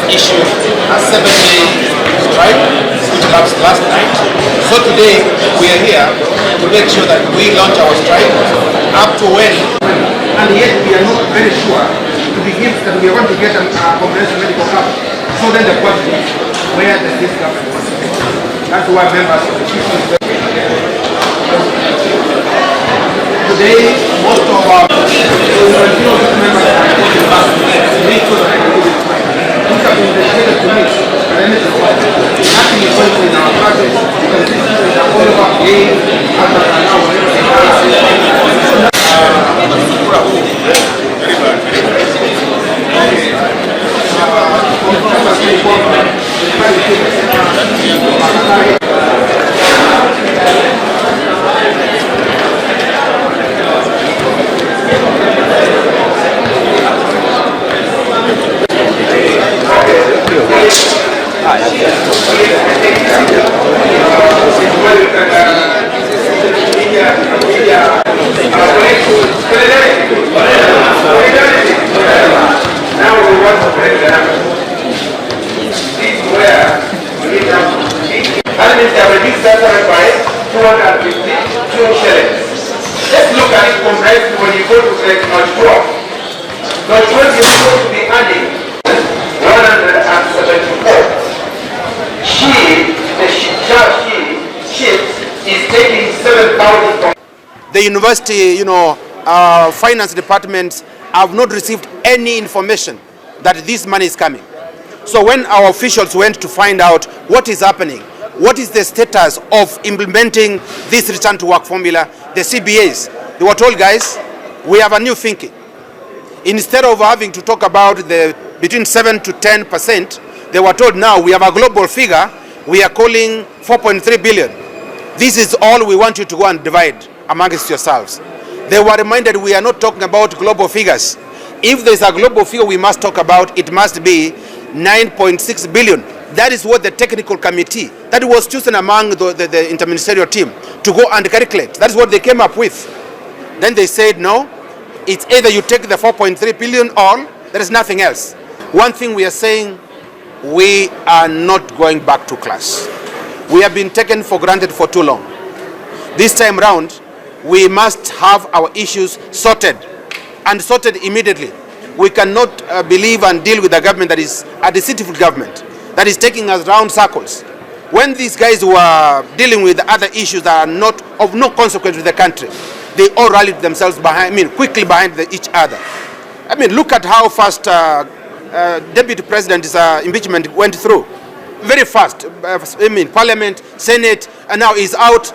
issued a 7-day strike, which lapsed last night. So today we are here to make sure that we launch our strike up to when, and yet we are not very sure to the gift that we are going to get a comprehensive medical cover. So then the question is, where does this government want to take? That's why members of the Kisii today, most of our members nothing is going in our project because this is all about gain Let's look at it comprehensively when you go to Notch 12. Notch 12 is supposed to be adding 174. She is taking 7,000. The university, finance departments have not received any information that this money is coming. So when our officials went to find out what is happening, what is the status of implementing this return to work formula, the CBAs, they were told, guys, we have a new thinking. Instead of having to talk about the between 7 to 10%, they were told now we have a global figure, we are calling 4.3 billion. This is all we want you to go and divide amongst yourselves. They were reminded we are not talking about global figures. If there's a global figure we must talk about, it must be 9.6 billion. That is what the technical committee that was chosen among the interministerial team to go and calculate. That's what they came up with. Then they said, no, it's either you take the 4.3 billion or there is nothing else. One thing we are saying, we are not going back to class. We have been taken for granted for too long. This time round, we must have our issues sorted, and sorted immediately. We cannot believe and deal with a government that is a deceitful government, that is taking us round circles. When these guys were dealing with other issues that are not of no consequence with the country, they all rallied themselves quickly behind each other. Look at how fast Deputy President's impeachment went through. Very fast. Parliament, Senate, and now he's out.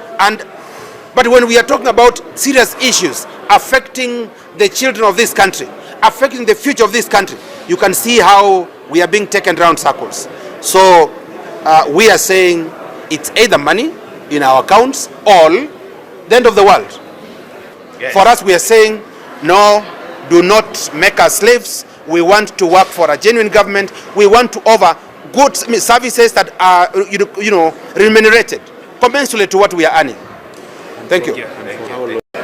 But when we are talking about serious issues affecting the children of this country, affecting the future of this country, you can see how we are being taken round circles. So we are saying it's either money in our accounts or the end of the world. Yes. For us, we are saying, no, do not make us slaves. We want to work for a genuine government. We want to offer good services that are, remunerated, commensurate to what we are earning. Thank you.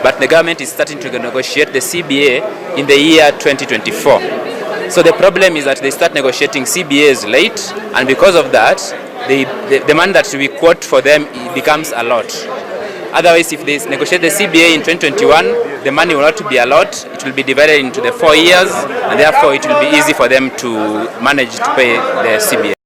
But the government is starting to negotiate the CBA in the year 2024. So the problem is that they start negotiating CBAs late, and because of that, the money that we quote for them becomes a lot. Otherwise, if they negotiate the CBA in 2021, the money will not be a lot. It will be divided into the 4 years, and therefore it will be easy for them to manage to pay the CBA.